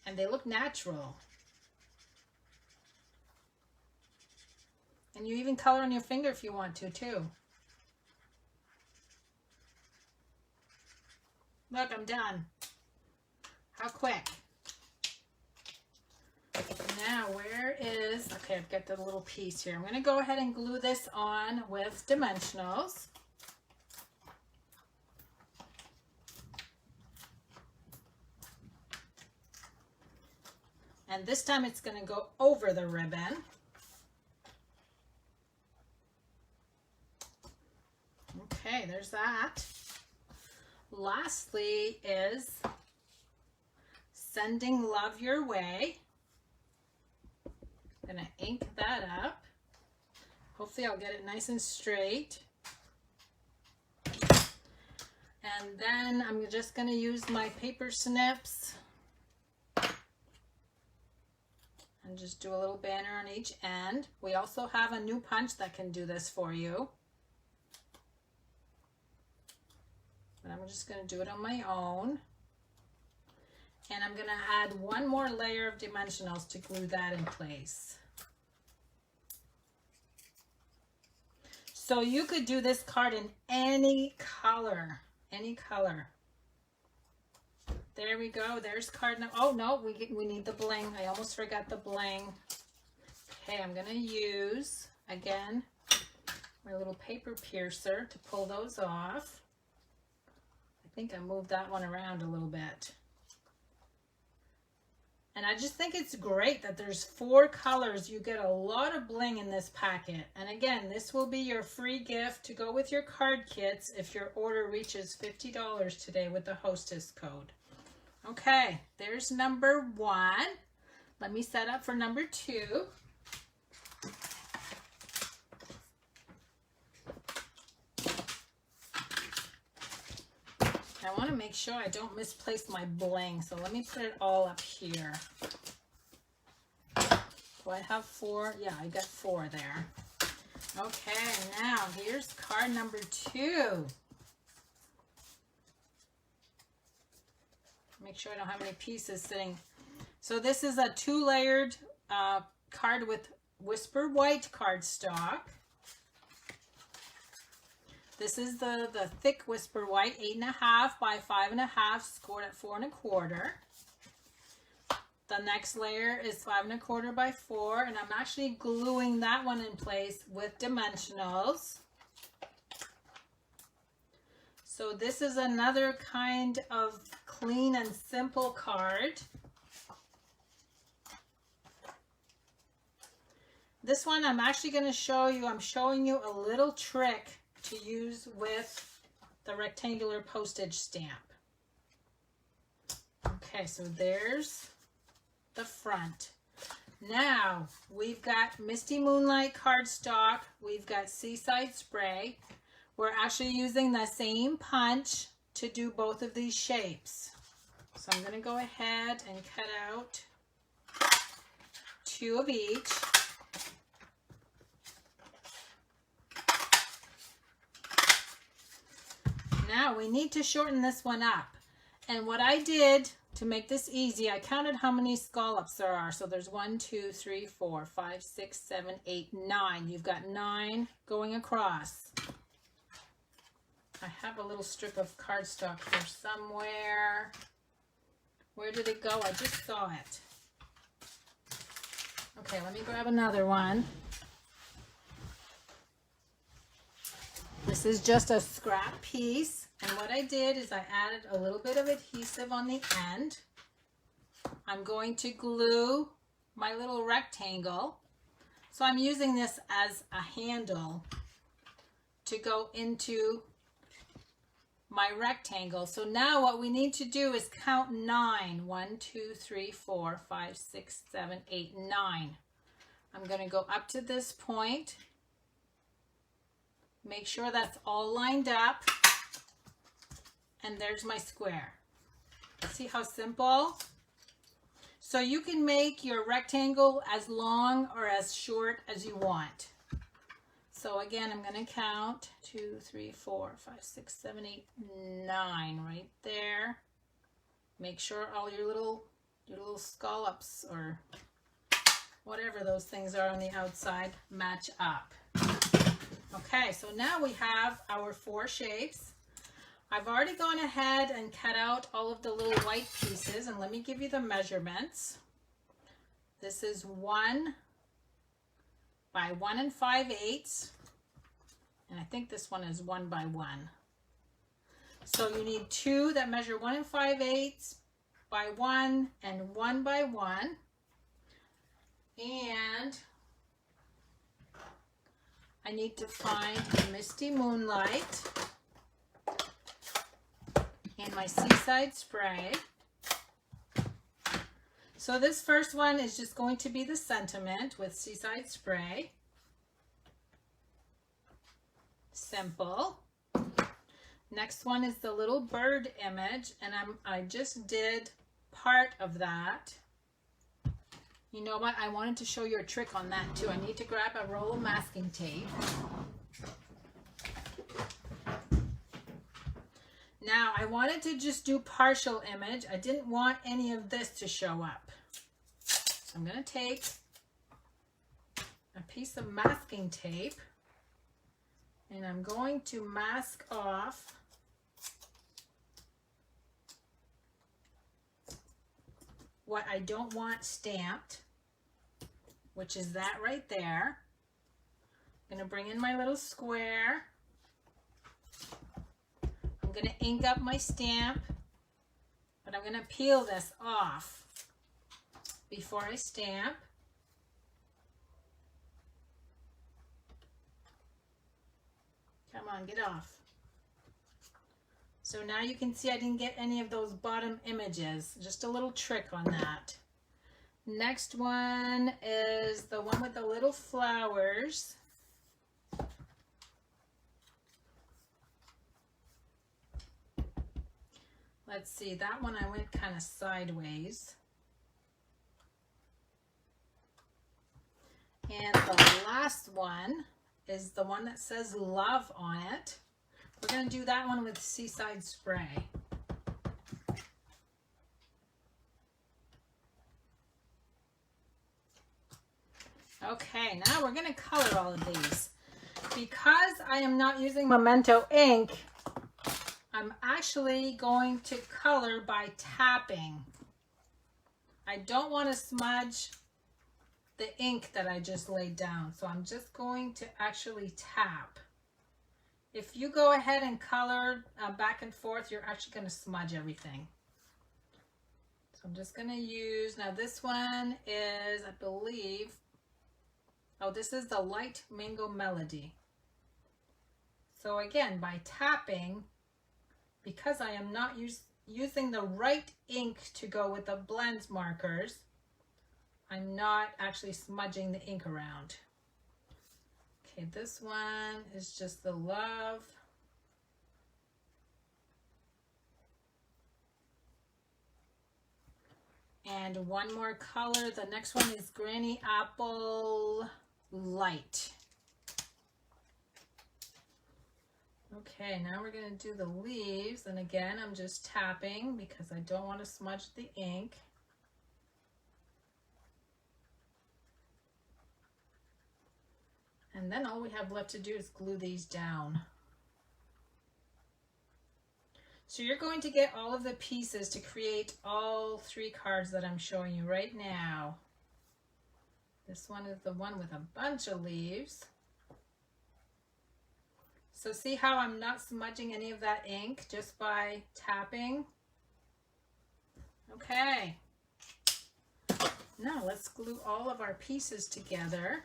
And they look natural. And you even color on your finger if you want to too. Look, I'm done. How quick. Now, where is, okay, I've got the little piece here. I'm going to go ahead and glue this on with dimensionals. And this time it's going to go over the ribbon. Okay, there's that. Lastly is Sending Love Your Way. I'm going to ink that up. Hopefully I'll get it nice and straight. And then I'm just going to use my paper snips and just do a little banner on each end. We also have a new punch that can do this for you. But I'm just going to do it on my own. And I'm going to add one more layer of dimensionals to glue that in place. So you could do this card in any color. Any color. There we go. There's card number. Oh no, we need the bling. I almost forgot the bling. Okay, I'm gonna use again my little paper piercer to pull those off. I think I moved that one around a little bit. And I just think it's great that there's 4 colors. You get a lot of bling in this packet. And again, this will be your free gift to go with your card kits if your order reaches $50 today with the hostess code. Okay, there's number 1. Let me set up for number 2. I want to make sure I don't misplace my bling, so let me put it all up here. Do I have 4? Yeah, I got 4 there. Okay, now here's card number 2. Make sure I don't have any pieces sitting. So this is a 2-layered card with Whisper White cardstock. This is the thick Whisper White, 8.5 by 5.5, scored at 4 1/4. The next layer is 5 1/4 by 4, and I'm actually gluing that one in place with dimensionals. So this is another kind of clean and simple card. This one I'm actually going to show you, I'm showing you a little trick to use with the rectangular postage stamp. Okay, so there's the front. Now we've got Misty Moonlight cardstock, we've got Seaside Spray. We're actually using the same punch to do both of these shapes. So I'm going to go ahead and cut out 2 of each. Now we need to shorten this one up. And what I did to make this easy, I counted how many scallops there are. So there's 1, 2, 3, 4, 5, 6, 7, 8, 9. You've got 9 going across. I have a little strip of cardstock here somewhere. Where did it go? I just saw it. Okay, let me grab another one. This is just a scrap piece, and what I did is I added a little bit of adhesive on the end. I'm going to glue my little rectangle. So I'm using this as a handle to go into my rectangle. So now what we need to do is count 9. 1, 2, 3, 4, 5, 6, 7, 8, 9. I'm going to go up to this point. Make sure that's all lined up. And there's my square. See how simple? So you can make your rectangle as long or as short as you want. So again, I'm going to count 2, 3, 4, 5, 6, 7, 8, 9 right there. Make sure all your little scallops or whatever those things are on the outside match up. Okay, so now we have our 4 shapes. I've already gone ahead and cut out all of the little white pieces, and let me give you the measurements. This is 1 by 1 5/8, and I think this one is 1 by 1. So you need 2 that measure 1 5/8 by 1 and 1 by 1. And I need to find Misty Moonlight and my Seaside Spray. So this first one is just going to be the sentiment with Seaside Spray. Simple. Next one is the little bird image, and I just did part of that. You know what? I wanted to show you a trick on that too. I need to grab a roll of masking tape. Now, I wanted to just do partial image. I didn't want any of this to show up. So I'm going to take a piece of masking tape and I'm going to mask off what I don't want stamped, which is that right there. I'm going to bring in my little square. I'm going to ink up my stamp, but I'm going to peel this off before I stamp. Come on, get off. So now you can see I didn't get any of those bottom images. Just a little trick on that. Next one is the one with the little flowers. Let's see, that one I went kind of sideways. And the last one is the one that says love on it. We're going to do that one with Seaside Spray. Okay, now we're going to color all of these. Because I am not using Memento ink, I'm actually going to color by tapping. I don't want to smudge the ink that I just laid down, so I'm just going to actually tap. If you go ahead and color back and forth, you're actually going to smudge everything. So I'm just going to use, now this one is, I believe, oh, this is the Light Mango Melody. So again, by tapping, because I am not using the right ink to go with the blend markers, I'm not actually smudging the ink around. Okay, this one is just the love. And one more color. The next one is Granny Apple Light. Okay, now we're going to do the leaves. And again, I'm just tapping because I don't want to smudge the ink. And then all we have left to do is glue these down. So you're going to get all of the pieces to create all 3 cards that I'm showing you right now. This one is the one with a bunch of leaves. So see how I'm not smudging any of that ink just by tapping? Okay. Now let's glue all of our pieces together.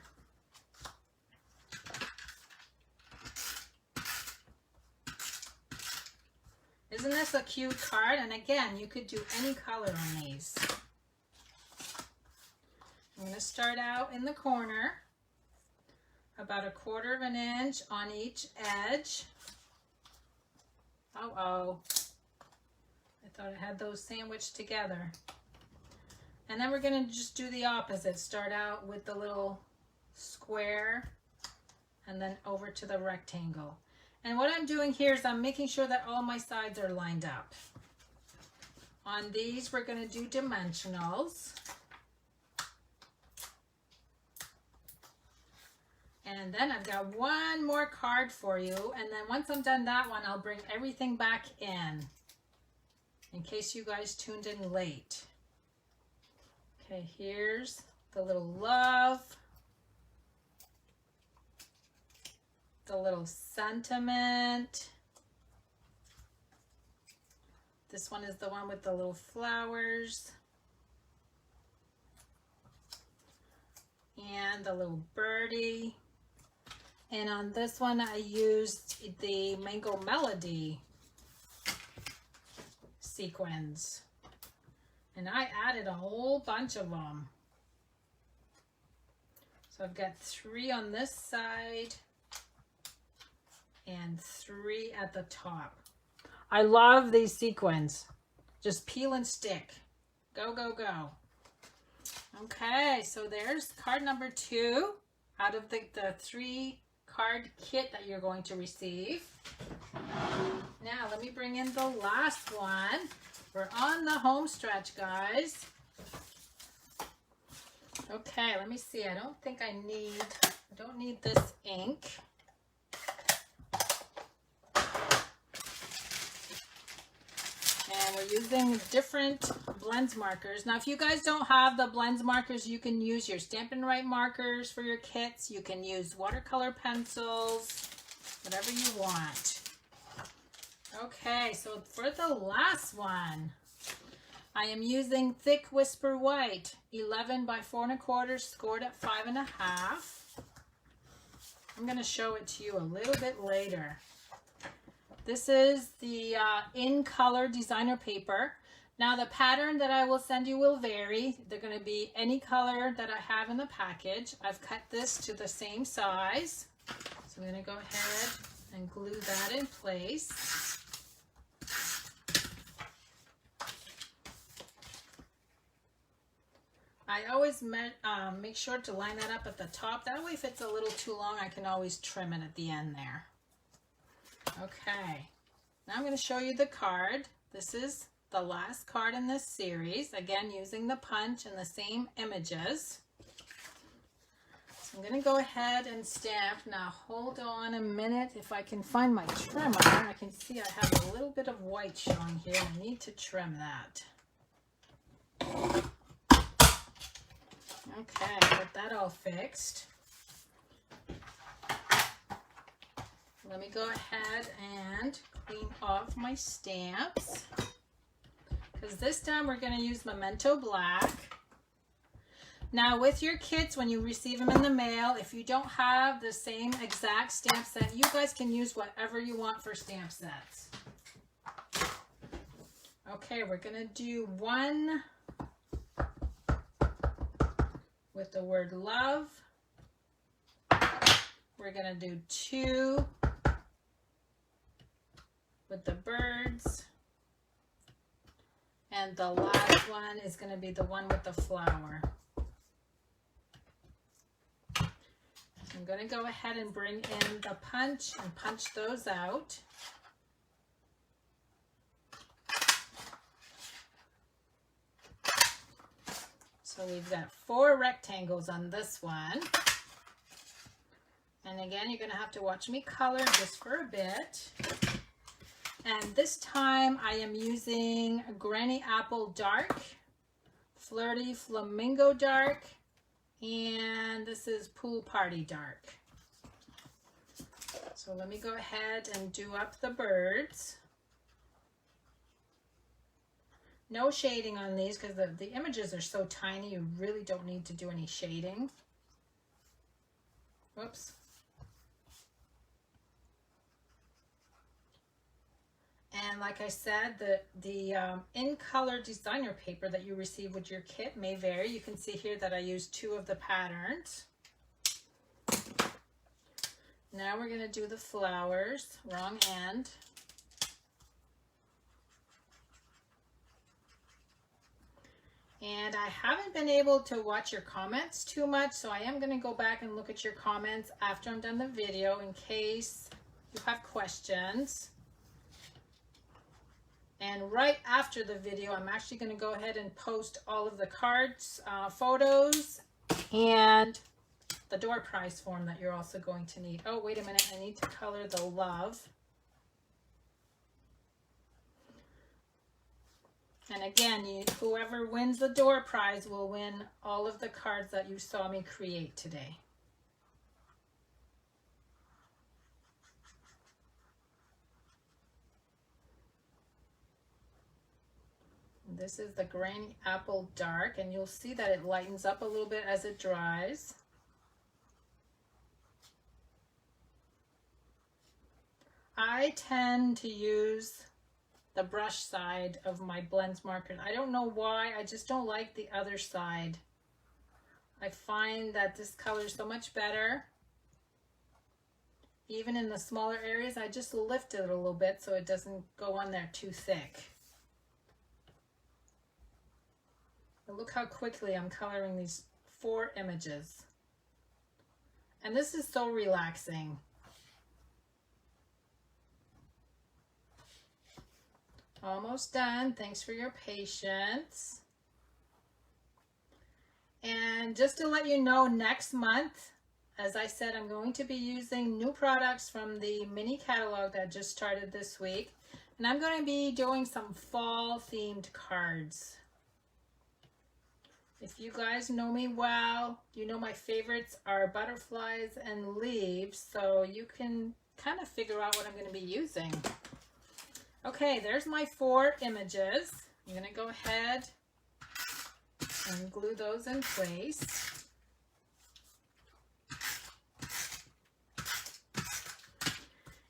Isn't this a cute card? And again, you could do any color on these. I'm going to start out in the corner, about 1/4 of an inch on each edge. Uh-oh. I thought I had those sandwiched together. And then we're going to just do the opposite. Start out with the little square and then over to the rectangle. And what I'm doing here is I'm making sure that all my sides are lined up. On these, we're going to do dimensionals. And then I've got one more card for you. And then once I'm done that one, I'll bring everything back in case you guys tuned in late. Okay, here's the little love. The little sentiment. This one is the one with the little flowers. And the little birdie. And on this one I used the Mango Melody sequins. And I added a whole bunch of them. So I've got 3 on this side and 3 at the top. I love these sequins. Just peel and stick. Go, go, go. Okay, so there's card number 2 out of the 3 card kit that you're going to receive. Now let me bring in the last one. We're on the home stretch, guys. Okay, let me see. I don't need this ink. And we're using different blends markers. Now, if you guys don't have the blends markers, you can use your Stampin' Right markers for your kits. You can use watercolor pencils, whatever you want. Okay, so for the last one, I am using Thick Whisper White, 11 by 4 1/4, scored at 5 1/2. I'm going to show it to you a little bit later. This is the in color designer paper. Now the pattern that I will send you will vary. They're going to be any color that I have in the package. I've cut this to the same size. So I'm going to go ahead and glue that in place. I always make sure to line that up at the top. That way if it's a little too long, I can always trim it at the end there. Okay, now I'm going to show you the card. This is the last card in this series, again using the punch and the same images. So I'm going to go ahead and stamp. Now hold on a minute. If I can find my trimmer, I can see I have a little bit of white showing here. I need to trim that. Okay, got that all fixed. Let me go ahead and clean off my stamps, because this time we're going to use Memento Black. Now with your kits, when you receive them in the mail, if you don't have the same exact stamp set, you guys can use whatever you want for stamp sets. Okay, we're going to do one with the word love. We're going to do two with the birds, and the last one is going to be the one with the flower. So I'm going to go ahead and bring in the punch and punch those out. So we've got 4 rectangles on this one. And again, you're going to have to watch me color just for a bit. And this time I am using Granny Apple Dark, Flirty Flamingo Dark, and this is Pool Party Dark. So let me go ahead and do up the birds. No shading on these because the images are so tiny, you really don't need to do any shading. Whoops. And like I said, the in-color designer paper that you receive with your kit may vary. You can see here that I used 2 of the patterns. Now we're going to do the flowers, wrong end. And I haven't been able to watch your comments too much, so I am going to go back and look at your comments after I'm done the video in case you have questions. And right after the video, I'm actually going to go ahead and post all of the cards, photos, and the door prize form that you're also going to need. Oh, wait a minute. I need to color the love. And again, whoever wins the door prize will win all of the cards that you saw me create today. This is the Granny Apple Dark, and you'll see that it lightens up a little bit as it dries. I tend to use the brush side of my blends marker. I don't know why, I just don't like the other side. I find that this color is so much better. Even in the smaller areas, I just lift it a little bit so it doesn't go on there too thick. But look how quickly I'm coloring these 4 images. And this is so relaxing. Almost done. Thanks for your patience. And just to let you know, next month, as I said, I'm going to be using new products from the mini catalog that just started this week. And I'm going to be doing some fall themed cards. If you guys know me well, you know my favorites are butterflies and leaves, so you can kind of figure out what I'm going to be using. Okay, there's my 4 images. I'm going to go ahead and glue those in place.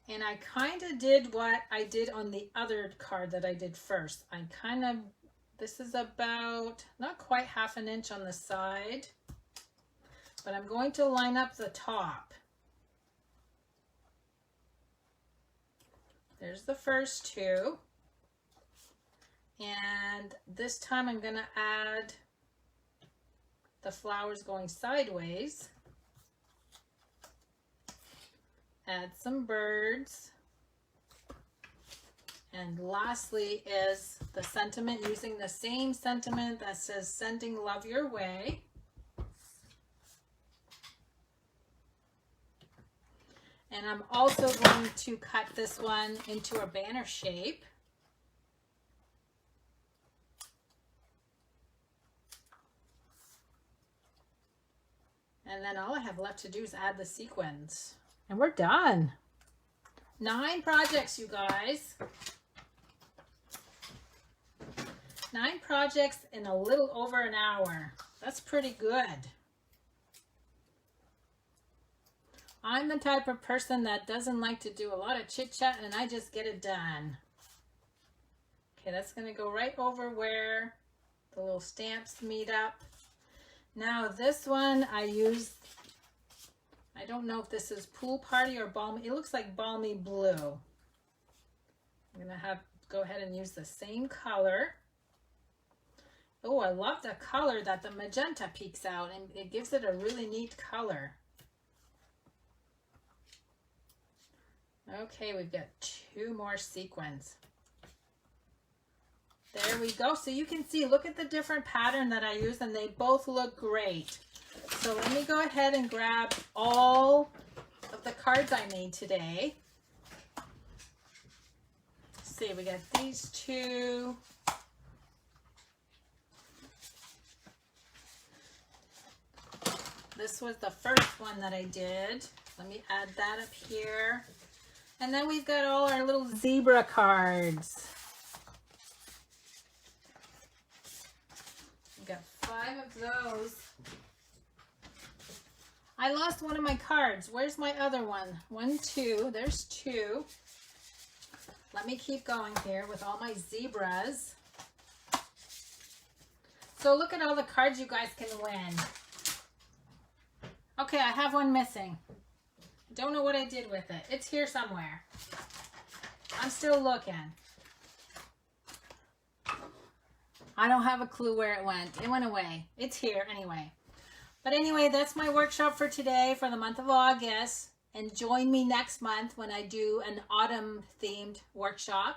And I kind of did what I did on the other card that I did first. This is about not quite 1/2 inch on the side, but I'm going to line up the top. There's the first 2. And this time I'm going to add the flowers going sideways. Add some birds. And lastly is the sentiment, using the same sentiment that says sending love your way. And I'm also going to cut this one into a banner shape. And then all I have left to do is add the sequins. And we're done. 9 projects, you guys. 9 projects in a little over an hour. That's pretty good. I'm the type of person that doesn't like to do a lot of chit-chat, and I just get it done. Okay, that's going to go right over where the little stamps meet up. Now this one I used, I don't know if this is Pool Party or Balmy. It looks like Balmy Blue. I'm going to go ahead and use the same color. Oh, I love the color that the magenta peeks out, and it gives it a really neat color. Okay, we've got 2 more sequins. There we go. So you can see, look at the different pattern that I use, and they both look great. So let me go ahead and grab all of the cards I made today. Let's see, we got these 2. This was the first one that I did. Let me add that up here. And then we've got all our little zebra cards. We've got 5 of those. I lost one of my cards. Where's my other one? 1, 2. There's 2. Let me keep going here with all my zebras. So look at all the cards you guys can win. Okay, I have one missing. Don't know what I did with it. It's here somewhere. I'm still looking. I don't have a clue where it went. It went away. It's here anyway. But anyway, that's my workshop for today for the month of August. And join me next month when I do an autumn themed workshop.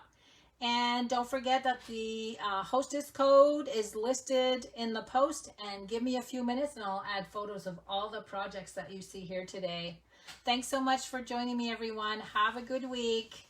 And don't forget that the hostess code is listed in the post, and give me a few minutes and I'll add photos of all the projects that you see here today. Thanks so much for joining me, everyone. Have a good week.